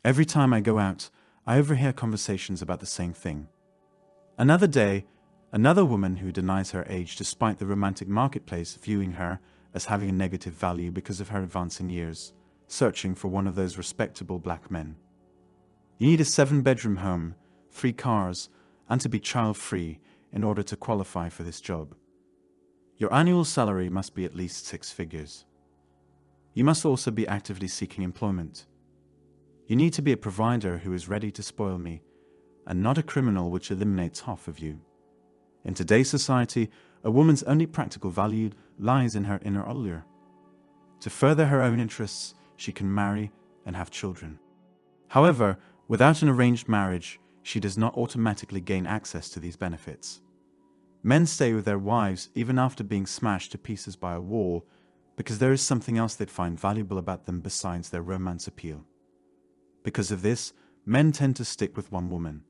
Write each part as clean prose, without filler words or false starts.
Every time I go out, I overhear conversations about the same thing. Another day, another woman who denies her age despite the romantic marketplace viewing her as having a negative value because of her advancing years, searching for one of those respectable black men. You need a 7-bedroom home, 3 cars, and to be child-free in order to qualify for this job. Your annual salary must be at least 6 figures. You must also be actively seeking employment. You need to be a provider who is ready to spoil me, and not a criminal which eliminates half of you. In today's society, a woman's only practical value lies in her inner allure. To further her own interests, she can marry and have children. However, without an arranged marriage, she does not automatically gain access to these benefits. Men stay with their wives even after being smashed to pieces by a wall because there is something else they'd find valuable about them besides their romance appeal. Because of this, men tend to stick with one woman.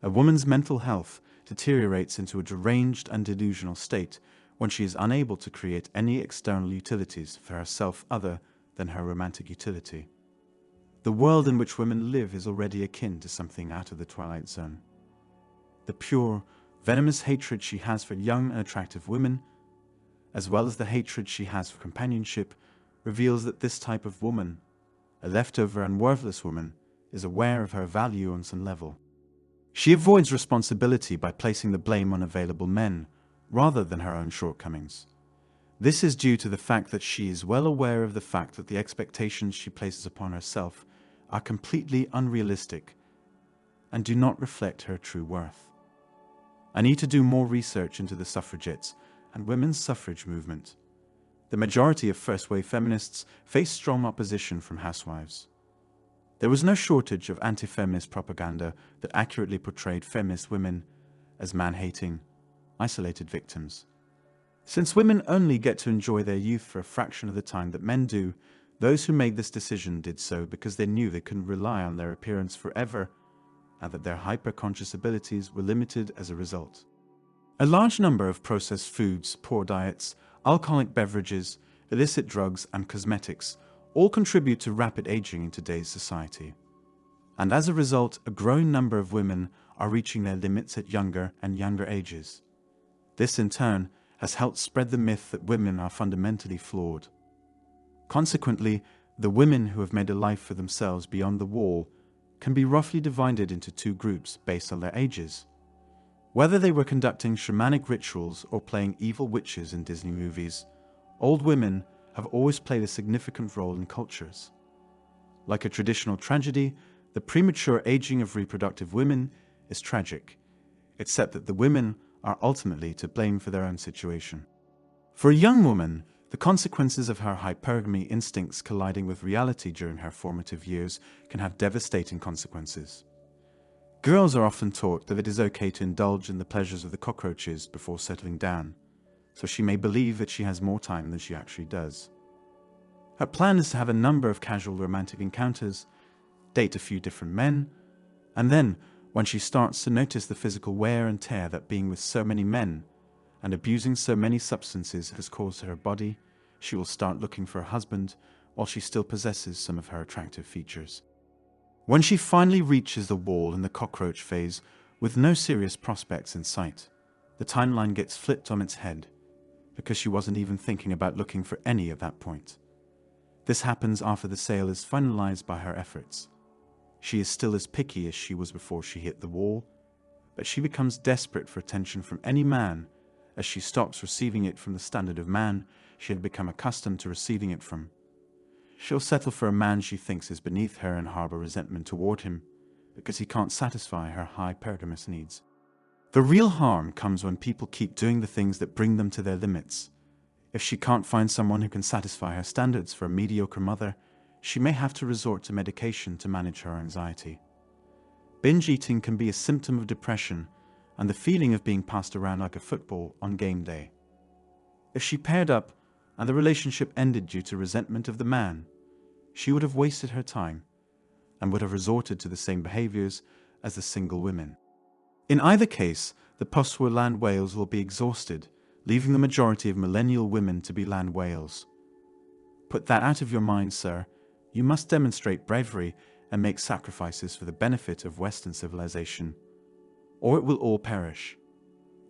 A woman's mental health deteriorates into a deranged and delusional state when she is unable to create any external utilities for herself other than her romantic utility. The world in which women live is already akin to something out of the Twilight Zone. The pure, venomous hatred she has for young and attractive women, as well as the hatred she has for companionship, reveals that this type of woman, a leftover and worthless woman, is aware of her value on some level. She avoids responsibility by placing the blame on available men, rather than her own shortcomings. This is due to the fact that she is well aware of the fact that the expectations she places upon herself are completely unrealistic and do not reflect her true worth. I need to do more research into the suffragettes and women's suffrage movement. The majority of first-wave feminists face strong opposition from housewives. There was no shortage of anti-feminist propaganda that accurately portrayed feminist women as man-hating, isolated victims. Since women only get to enjoy their youth for a fraction of the time that men do, those who made this decision did so because they knew they couldn't rely on their appearance forever and that their hyper-conscious abilities were limited as a result. A large number of processed foods, poor diets, alcoholic beverages, illicit drugs, and cosmetics all contribute to rapid aging in today's society. And as a result, a growing number of women are reaching their limits at younger and younger ages. This, in turn, has helped spread the myth that women are fundamentally flawed. Consequently, the women who have made a life for themselves beyond the wall can be roughly divided into 2 groups based on their ages. Whether they were conducting shamanic rituals or playing evil witches in Disney movies, old women have always played a significant role in cultures. Like a traditional tragedy, the premature aging of reproductive women is tragic, except that the women are ultimately to blame for their own situation. For a young woman, the consequences of her hypergamy instincts colliding with reality during her formative years can have devastating consequences. Girls are often taught that it is okay to indulge in the pleasures of the cockroaches before settling down, so she may believe that she has more time than she actually does. Her plan is to have a number of casual romantic encounters, date a few different men, and then, when she starts to notice the physical wear and tear that being with so many men and abusing so many substances has caused to her body, she will start looking for a husband while she still possesses some of her attractive features. When she finally reaches the wall in the cockroach phase with no serious prospects in sight, the timeline gets flipped on its head because she wasn't even thinking about looking for any at that point. This happens after the sale is finalized by her efforts. She is still as picky as she was before she hit the wall, but she becomes desperate for attention from any man as she stops receiving it from the standard of man she had become accustomed to receiving it from. She'll settle for a man she thinks is beneath her and harbor resentment toward him because he can't satisfy her hypergamous needs. The real harm comes when people keep doing the things that bring them to their limits. If she can't find someone who can satisfy her standards for a mediocre mother, she may have to resort to medication to manage her anxiety. Binge eating can be a symptom of depression and the feeling of being passed around like a football on game day. If she paired up and the relationship ended due to resentment of the man, she would have wasted her time and would have resorted to the same behaviors as the single women. In either case, the post-war land whales will be exhausted, leaving the majority of millennial women to be land whales. Put that out of your mind, sir. You must demonstrate bravery and make sacrifices for the benefit of Western civilization, or it will all perish.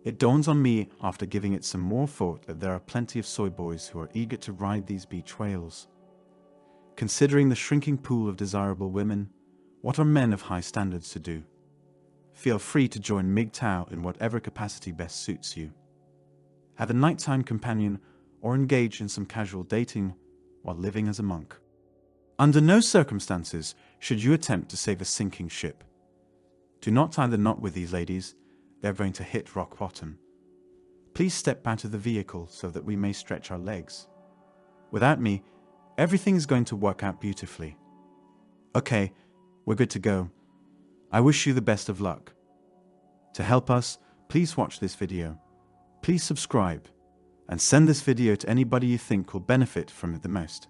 It dawns on me after giving it some more thought that there are plenty of soy boys who are eager to ride these beach whales. Considering the shrinking pool of desirable women, what are men of high standards to do? Feel free to join MGTOW in whatever capacity best suits you. Have a nighttime companion or engage in some casual dating while living as a monk. Under no circumstances should you attempt to save a sinking ship. Do not tie the knot with these ladies, they are going to hit rock bottom. Please step out of the vehicle so that we may stretch our legs. Without me, everything is going to work out beautifully. Okay, we're good to go. I wish you the best of luck. To help us, please watch this video. Please subscribe and send this video to anybody you think will benefit from it the most.